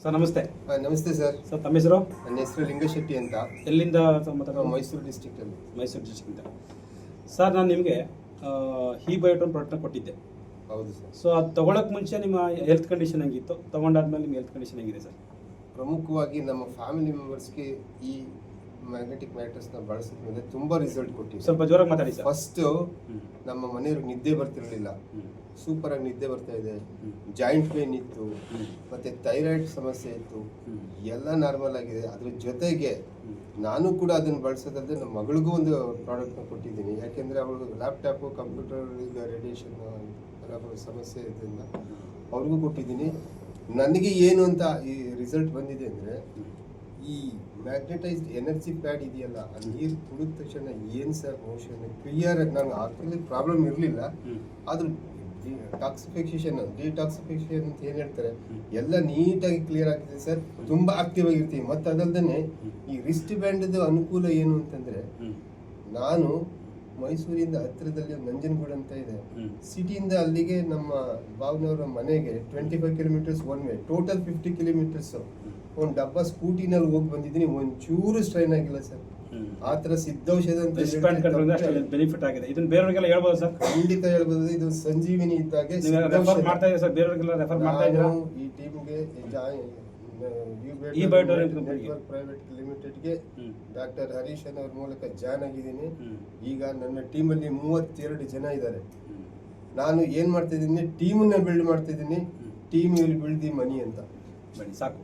Sir ನಮಸ್ತೆ. ನಮಸ್ತೆ sir. Sir ತಮ್ಮ ಹೆಸರು? ನನ್ನ ಹೆಸರು ಲಿಂಗಶೆಟ್ಟಿ ಅಂತ. ಎಲ್ಲಿಂದ? ಮೈಸೂರು ಡಿಸ್ಟ್ರಿಕ್ಟಲ್ಲಿ. ಮೈಸೂರು ಡಿಸ್ಟ್ರಿಕ್ಟಿಂದ. ಸರ್ ನಾನು ನಿಮಗೆ ಹೀ ಬಯೋಟೋನ್ ಪ್ರಾಡಕ್ಟ್ನ ಕೊಟ್ಟಿದ್ದೆ. ಹೌದು ಸರ್. ಸೊ ಅದು ತೊಗೊಳಕ್ಕೆ ಮುಂಚೆ ನಿಮ್ಮ ಹೆಲ್ತ್ ಕಂಡೀಷನ್ ಹೆಂಗಿತ್ತು, ತೊಗೊಂಡಾದ್ಮೇಲೆ ನಿಮ್ಮ ಹೆಲ್ತ್ ಕಂಡೀಷನ್ ಹೆಂಗಿದೆ ಸರ್? ಪ್ರಮುಖವಾಗಿ ನಮ್ಮ ಫ್ಯಾಮಿಲಿ ಮೆಂಬರ್ಸ್ಗೆ ಈ ಮ್ಯಾಗ್ನೆಟಿಕ್ ಮ್ಯಾಟ್ರಸ್ನ ಬಳಸಿದ ಮೇಲೆ ತುಂಬ ರಿಸಲ್ಟ್ ಕೊಟ್ಟಿದೆ. ಸ್ವಲ್ಪ ಜೋರಾಗಿ ಮಾತಾಡಿ ಸರ್. ಫಸ್ಟು ನಮ್ಮ ಮನೆಯವ್ರಿಗೆ ನಿದ್ದೆ ಬರ್ತಿರಲಿಲ್ಲ, ಸೂಪರಾಗಿ ನಿದ್ದೆ ಬರ್ತಾ ಇದೆ. ಜಾಯಿಂಟ್ ಪೇನ್ ಇತ್ತು, ಮತ್ತು ಥೈರಾಯ್ಡ್ ಸಮಸ್ಯೆ ಇತ್ತು, ಎಲ್ಲ ನಾರ್ಮಲ್ ಆಗಿದೆ. ಅದ್ರ ಜೊತೆಗೆ ನಾನು ಕೂಡ ಅದನ್ನು ಬಳಸೋದಲ್ಲದೆ ನಮ್ಮ ಮಗಳಿಗೂ ಒಂದು ಪ್ರಾಡಕ್ಟ್ನ ಕೊಟ್ಟಿದ್ದೀನಿ. ಯಾಕೆಂದರೆ ಅವಳು ಲ್ಯಾಪ್ಟಾಪು ಕಂಪ್ಯೂಟರ್ ಈಗ ರೇಡಿಯೇಷನ್ ಎಲ್ಲ ಸಮಸ್ಯೆ ಇದರಿಂದ ಅವ್ರಿಗೂ ಕೊಟ್ಟಿದ್ದೀನಿ. ನನಗೆ ಏನು ಅಂತ ಈ ರಿಸಲ್ಟ್ ಬಂದಿದೆ ಅಂದರೆ, ಈ ಮ್ಯಾಗ್ನೆಟೈಸ್ಡ್ ಎನರ್ಜಿ ಪ್ಯಾಡ್ ಇದೆಯಲ್ಲ, ಆ ನೀರು ಕುಡಿದ ತಕ್ಷಣ ಏನು ಸರ್ ಮೋಷನ್ ಕ್ಲಿಯರ್ ಆಗಿ, ನಂಗೆ ಆಕ್ಚುಲಿ ಪ್ರಾಬ್ಲಮ್ ಇರಲಿಲ್ಲ. ಆದರೂ ಡಿಟಾಕ್ಸಿಫಿಕೇಶನ್ ಅಂತ ಏನು ಹೇಳ್ತಾರೆ, ಎಲ್ಲ ನೀಟಾಗಿ ಕ್ಲಿಯರ್ ಆಗ್ತಿದೆ ಸರ್. ತುಂಬ ಆಕ್ಟಿವ್ ಆಗಿರ್ತೀವಿ. ಮತ್ತು ಅದಲ್ಲದೆ ಈ ರಿಸ್ಟ್ ಬ್ಯಾಂಡ್ದು ಅನುಕೂಲ ಏನು ಅಂತಂದರೆ, ನಾನು ಮೈಸೂರಿಂದ ಹತ್ತಿರದಲ್ಲಿ ನಂಜನಗೂಡು ಅಂತ ಇದೆ, ಸಿಟಿಯಿಂದ ಅಲ್ಲಿಗೆ ನಮ್ಮ ಭಾವನವರ ಮನೆಗೆ 25 kilometres one way, total 50 kilometres. ಒಂದು ಡಬ್ಬ ಸ್ಕೂಟಿನಲ್ಲಿ ಹೋಗಿ ಬಂದಿದ್ದೀನಿ, ಒಂಚೂರು ಸ್ಟ್ರೈನ್ ಆಗಿಲ್ಲ ಸರ್. ಆ ಥರ ಸಿದ್ಧೌಷಧ ಅಂತ ಬೆನಿಫಿಟ್ ಆಗಿದೆ. ಇದನ್ನ ಬೇರೆಯವರಿಗೆಲ್ಲ ಹೇಳ್ಬೋದು ಸರ್? ಖಂಡಿತ ಹೇಳ್ಬೋದು. ಇದು ಸಂಜೀವಿನಿ ಇದ್ದಾಗೆ ಮಾಡ್ತಾ ಇದೆ ಸರ್. ಬೇರೆಯವರಿಗೆಲ್ಲ ರೆಫರ್ ಮಾಡ್ತಾ ಇದ್ದೀರಾ? ಈ ಟೀಮ್ಗೆ ನೆಟ್ವರ್ಕ್ ಪ್ರೈವೇಟ್ ಲಿಮಿಟೆಡ್ಗೆ ಡಾಕ್ಟರ್ ಹರೀಶ್ ಅವ್ರ ಮೂಲಕ ಜಾಯ್ನ್ ಆಗಿದ್ದೀನಿ. ಈಗ ನನ್ನ ಟೀಮಲ್ಲಿ 32 ಜನ ಇದ್ದಾರೆ. ನಾನು ಏನು ಮಾಡ್ತಿದ್ದೀನಿ, ಟೀಮನ್ನ ಬಿಲ್ಡ್ ಮಾಡ್ತಿದ್ದೀನಿ. Team will build the money ಅಂತ. ಸಾಕು.